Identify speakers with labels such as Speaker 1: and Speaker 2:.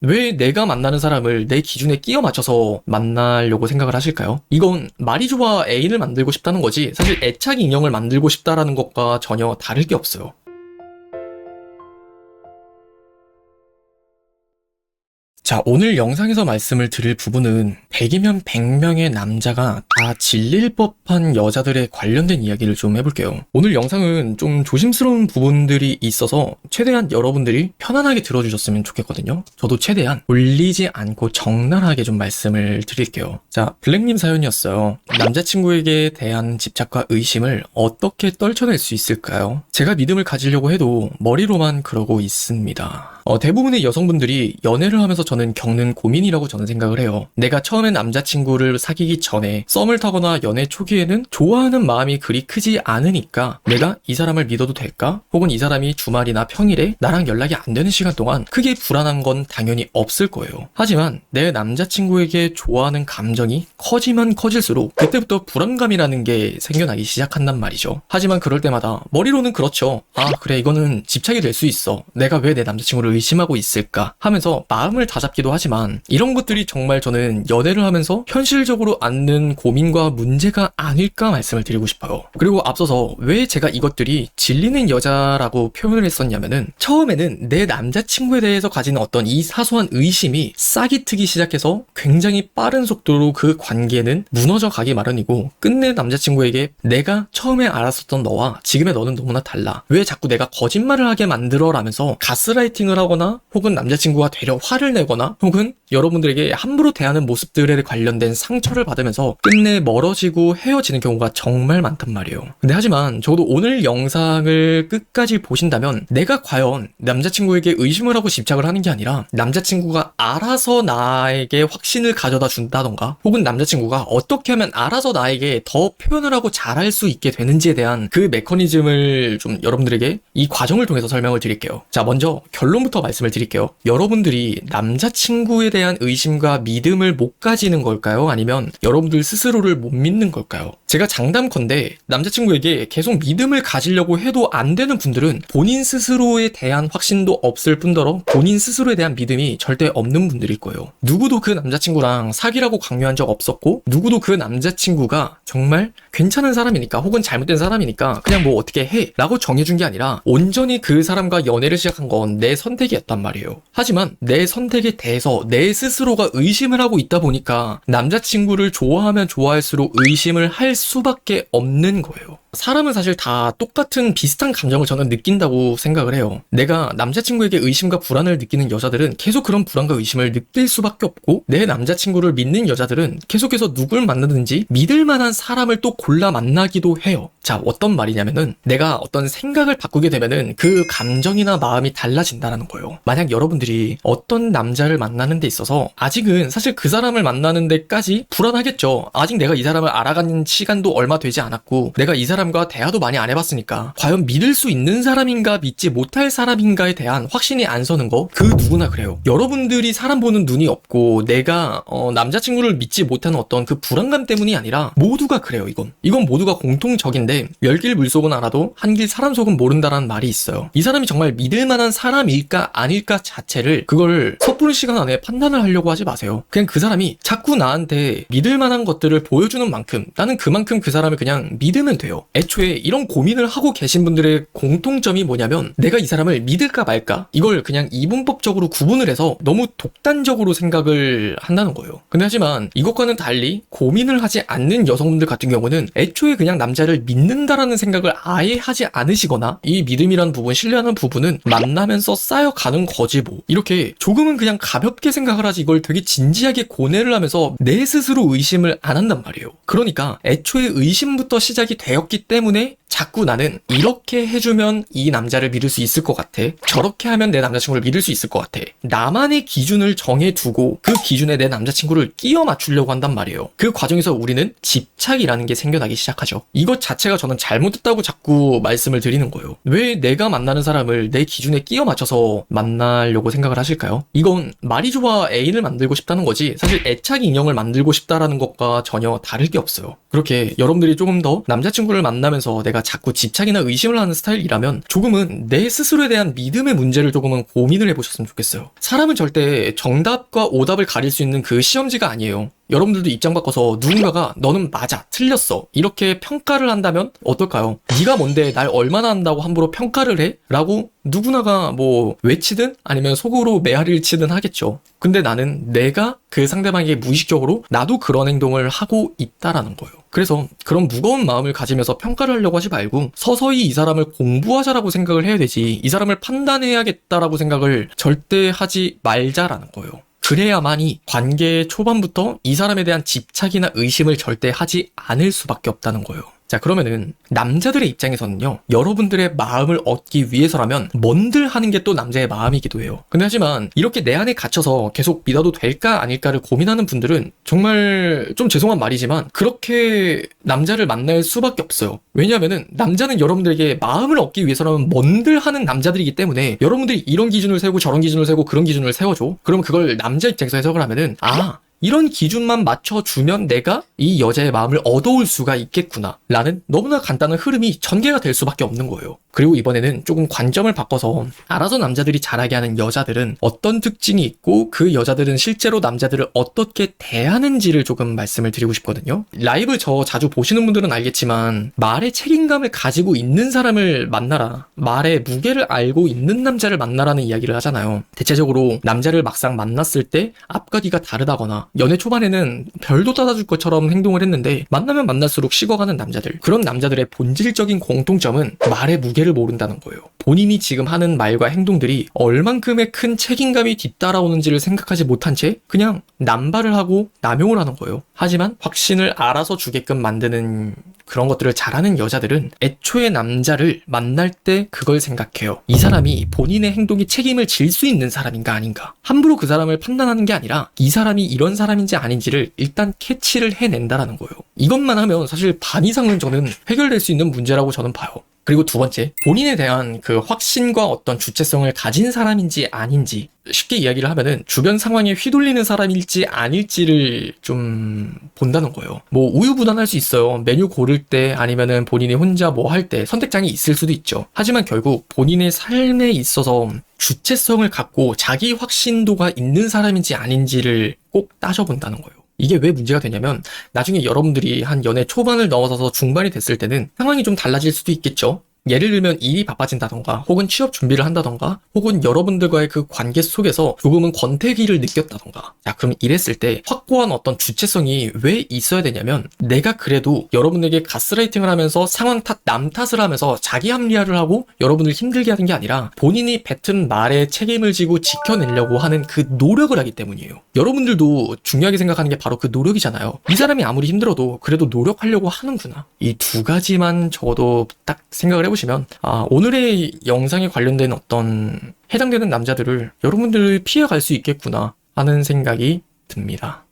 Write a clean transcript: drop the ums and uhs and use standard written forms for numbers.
Speaker 1: 왜 내가 만나는 사람을 내 기준에 끼워 맞춰서 만나려고 생각을 하실까요? 이건 말이 좋아 애인을 만들고 싶다는 거지 사실 애착 인형을 만들고 싶다라는 것과 전혀 다를 게 없어요. 자, 오늘 영상에서 말씀을 드릴 부분은 100이면 100명의 남자가 다 질릴 법한 여자들에 관련된 이야기를 좀 해볼게요. 오늘 영상은 좀 조심스러운 부분들이 있어서 최대한 여러분들이 편안하게 들어주셨으면 좋겠거든요. 저도 최대한 올리지 않고 적나라하게 좀 말씀을 드릴게요. 자, 블랙님 사연이었어요. 남자친구에게 대한 집착과 의심을 어떻게 떨쳐낼 수 있을까요? 제가 믿음을 가지려고 해도 머리로만 그러고 있습니다. 대부분의 여성분들이 연애를 하면서 저는 겪는 고민이라고 저는 생각을 해요. 내가 처음에 남자친구를 사귀기 전에 썸을 타거나 연애 초기에는 좋아하는 마음이 그리 크지 않으니까 내가 이 사람을 믿어도 될까? 혹은 이 사람이 주말이나 평일에 나랑 연락이 안 되는 시간 동안 크게 불안한 건 당연히 없을 거예요. 하지만 내 남자친구에게 좋아하는 감정이 커지면 커질수록 그때부터 불안감이라는 게 생겨나기 시작한단 말이죠. 하지만 그럴 때마다 머리로는 그렇죠. 아, 그래, 이거는 집착이 될 수 있어. 내가 왜 내 남자친구를 의심하고 있을까 하면서 마음을 다잡기도 하지만 이런 것들이 정말 저는 연애를 하면서 현실적으로 앉는 고민과 문제가 아닐까 말씀을 드리고 싶어요. 그리고 앞서서 왜 제가 이것들이 질리는 여자라고 표현을 했었냐면은 처음에는 내 남자친구에 대해서 가지는 어떤 이 사소한 의심이 싹이 트기 시작해서 굉장히 빠른 속도로 그 관계는 무너져 가기 마련이고 끝내 남자친구에게 내가 처음에 알았었던 너와 지금의 너는 너무나 달라. 왜 자꾸 내가 거짓말을 하게 만들어 라면서 가스라이팅을 하거나 혹은 남자친구가 되려 화를 내거나 혹은 여러분들에게 함부로 대하는 모습들에 관련된 상처를 받으면서 끝내 멀어지고 헤어지는 경우가 정말 많단 말이에요. 근데 하지만 저도 오늘 영상을 끝까지 보신다면 내가 과연 남자친구에게 의심을 하고 집착을 하는 게 아니라 남자친구가 알아서 나에게 확신을 가져다 준다던가 혹은 남자친구가 어떻게 하면 알아서 나에게 더 표현을 하고 잘할 수 있게 되는지에 대한 그 메커니즘을 좀 여러분들에게 이 과정을 통해서 설명을 드릴게요. 자, 먼저 결론부터 말씀을 드릴게요. 여러분들이 남자친구에 대한 의심과 믿음을 못 가지는 걸까요? 아니면 여러분들 스스로를 못 믿는 걸까요? 제가 장담컨대 남자친구에게 계속 믿음을 가지려고 해도 안 되는 분들은 본인 스스로에 대한 확신도 없을 뿐더러 본인 스스로에 대한 믿음이 절대 없는 분들일 거예요. 누구도 그 남자친구랑 사귀라고 강요한 적 없었고 누구도 그 남자친구가 정말 괜찮은 사람이니까 혹은 잘못된 사람이니까 그냥 뭐 어떻게 해 라고 정해준 게 아니라 온전히 그 사람과 연애를 시작한 건 내 선택이었단 말이에요. 하지만 내 선택에 대해서 내 스스로가 의심을 하고 있다 보니까 남자친구를 좋아하면 좋아할수록 의심을 할 수밖에 없는 거예요. 사람은 사실 다 똑같은 비슷한 감정을 저는 느낀다고 생각을 해요. 내가 남자친구에게 의심과 불안을 느끼는 여자들은 계속 그런 불안과 의심을 느낄 수밖에 없고 내 남자친구를 믿는 여자들은 계속해서 누굴 만나든지 믿을 만한 사람을 또 골라 만나기도 해요. 자, 어떤 말이냐면은 내가 어떤 생각을 바꾸게 되면은 그 감정이나 마음이 달라진다는 거예요. 만약 여러분들이 어떤 남자를 만나는 데 있어서 아직은 사실 그 사람을 만나는 데까지 불안하겠죠. 아직 내가 이 사람을 알아가는 시간도 얼마 되지 않았고 내가 이 사람과 대화도 많이 안 해봤으니까 과연 믿을 수 있는 사람인가 믿지 못할 사람인가에 대한 확신이 안 서는 거 그 누구나 그래요. 여러분들이 사람 보는 눈이 없고 내가 남자친구를 믿지 못하는 어떤 그 불안감 때문이 아니라 모두가 그래요. 이건 모두가 공통적인데 열길 물속은 알아도 한길 사람 속은 모른다라는 말이 있어요. 이 사람이 정말 믿을 만한 사람일까 아닐까 자체를 그걸 섣부른 시간 안에 판단을 하려고 하지 마세요. 그냥 그 사람이 자꾸 나한테 믿을 만한 것들을 보여주는 만큼 나는 그만큼 그 사람을 그냥 믿으면 돼요. 애초에 이런 고민을 하고 계신 분들의 공통점이 뭐냐면 내가 이 사람을 믿을까 말까 이걸 그냥 이분법적으로 구분을 해서 너무 독단적으로 생각을 한다는 거예요. 근데 하지만 이것과는 달리 고민을 하지 않는 여성분들 같은 경우는 애초에 그냥 남자를 믿는다라는 생각을 아예 하지 않으시거나 이 믿음이라는 부분, 신뢰하는 부분은 만나면서 쌓여가는 거지 뭐 이렇게 조금은 그냥 가볍게 생각을 하지 이걸 되게 진지하게 고뇌를 하면서 내 스스로 의심을 안 한단 말이에요. 그러니까 애초에 의심부터 시작이 되었기 때문에 자꾸 나는 이렇게 해주면 이 남자를 믿을 수 있을 것 같아. 저렇게 하면 내 남자친구를 믿을 수 있을 것 같아. 나만의 기준을 정해두고 그 기준에 내 남자친구를 끼워 맞추려고 한단 말이에요. 그 과정에서 우리는 집착이라는 게 생겨나기 시작하죠. 이것 자체가 저는 잘못됐다고 자꾸 말씀을 드리는 거예요. 왜 내가 만나는 사람을 내 기준에 끼워 맞춰서 만나려고 생각을 하실까요? 이건 말이 좋아 애인을 만들고 싶다는 거지 사실 애착 인형을 만들고 싶다라는 것과 전혀 다를 게 없어요. 그렇게 여러분들이 조금 더 남자친구를 만나면서 내가 내가 자꾸 집착이나 의심을 하는 스타일이라면 조금은 내 스스로에 대한 믿음의 문제를 조금은 고민을 해보셨으면 좋겠어요. 사람은 절대 정답과 오답을 가릴 수 있는 그 시험지가 아니에요. 여러분들도 입장 바꿔서 누군가가 너는 맞아, 틀렸어 이렇게 평가를 한다면 어떨까요? 네가 뭔데 날 얼마나 한다고 함부로 평가를 해? 라고 누구나가 뭐 외치든 아니면 속으로 메아리를 치든 하겠죠. 근데 나는 내가 그 상대방에게 무의식적으로 나도 그런 행동을 하고 있다라는 거예요. 그래서 그런 무거운 마음을 가지면서 평가를 하려고 하지 말고 서서히 이 사람을 공부하자라고 생각을 해야 되지, 이 사람을 판단해야겠다라고 생각을 절대 하지 말자라는 거예요. 그래야만이 관계 초반부터 이 사람에 대한 집착이나 의심을 절대 하지 않을 수밖에 없다는 거예요. 자, 그러면은 남자들의 입장에서는요, 여러분들의 마음을 얻기 위해서라면 뭔들 하는 게 또 남자의 마음이기도 해요. 근데 하지만 이렇게 내 안에 갇혀서 계속 믿어도 될까 아닐까를 고민하는 분들은 정말 좀 죄송한 말이지만 그렇게 남자를 만날 수밖에 없어요. 왜냐하면은 남자는 여러분들에게 마음을 얻기 위해서라면 뭔들 하는 남자들이기 때문에 여러분들이 이런 기준을 세우고 저런 기준을 세우고 그런 기준을 세워줘. 그럼 그걸 남자 입장에서 해석을 하면은 이런 기준만 맞춰주면 내가 이 여자의 마음을 얻어올 수가 있겠구나 라는 너무나 간단한 흐름이 전개가 될 수밖에 없는 거예요. 그리고 이번에는 조금 관점을 바꿔서 알아서 남자들이 잘하게 하는 여자들은 어떤 특징이 있고 그 여자들은 실제로 남자들을 어떻게 대하는지를 조금 말씀을 드리고 싶거든요. 라이브 저 자주 보시는 분들은 알겠지만 말의 책임감을 가지고 있는 사람을 만나라, 말의 무게를 알고 있는 남자를 만나라는 이야기를 하잖아요. 대체적으로 남자를 막상 만났을 때 앞과 뒤가 다르다거나 연애 초반에는 별도 따다줄 것처럼 행동을 했는데 만나면 만날수록 식어가는 남자들, 그런 남자들의 본질적인 공통점은 말의 무게를 모른다는 거예요. 본인이 지금 하는 말과 행동들이 얼만큼의 큰 책임감이 뒤따라오는지를 생각하지 못한 채 그냥 남발을 하고 남용을 하는 거예요. 하지만 확신을 알아서 주게끔 만드는 그런 것들을 잘하는 여자들은 애초에 남자를 만날 때 그걸 생각해요. 이 사람이 본인의 행동에 책임을 질 수 있는 사람인가 아닌가. 함부로 그 사람을 판단하는 게 아니라 이 사람이 이런 사람인지 아닌지를 일단 캐치를 해낸다라는 거예요. 이것만 하면 사실 반 이상은 저는 해결될 수 있는 문제라고 저는 봐요. 그리고 두 번째, 본인에 대한 그 확신과 어떤 주체성을 가진 사람인지 아닌지, 쉽게 이야기를 하면은 주변 상황에 휘둘리는 사람일지 아닐지를 좀 본다는 거예요. 뭐 우유부단할 수 있어요. 메뉴 고를 때 아니면은 본인이 혼자 뭐 할 때 선택장이 있을 수도 있죠. 하지만 결국 본인의 삶에 있어서 주체성을 갖고 자기 확신도가 있는 사람인지 아닌지를 꼭 따져본다는 거예요. 이게 왜 문제가 되냐면 나중에 여러분들이 한 연애 초반을 넘어서서 중반이 됐을 때는 상황이 좀 달라질 수도 있겠죠. 예를 들면 일이 바빠진다던가 혹은 취업 준비를 한다던가 혹은 여러분들과의 그 관계 속에서 조금은 권태기를 느꼈다던가. 자, 그럼 이랬을 때 확고한 어떤 주체성이 왜 있어야 되냐면 내가 그래도 여러분에게 가스라이팅을 하면서 상황 탓, 남 탓을 하면서 자기 합리화를 하고 여러분을 힘들게 하는 게 아니라 본인이 뱉은 말에 책임을 지고 지켜내려고 하는 그 노력을 하기 때문이에요. 여러분들도 중요하게 생각하는 게 바로 그 노력이잖아요. 이 사람이 아무리 힘들어도 그래도 노력하려고 하는구나. 이 두 가지만 적어도 딱 생각을 해보시면 오늘의 영상에 관련된 어떤 해당되는 남자들을 여러분들이 피해갈 수 있겠구나 하는 생각이 듭니다.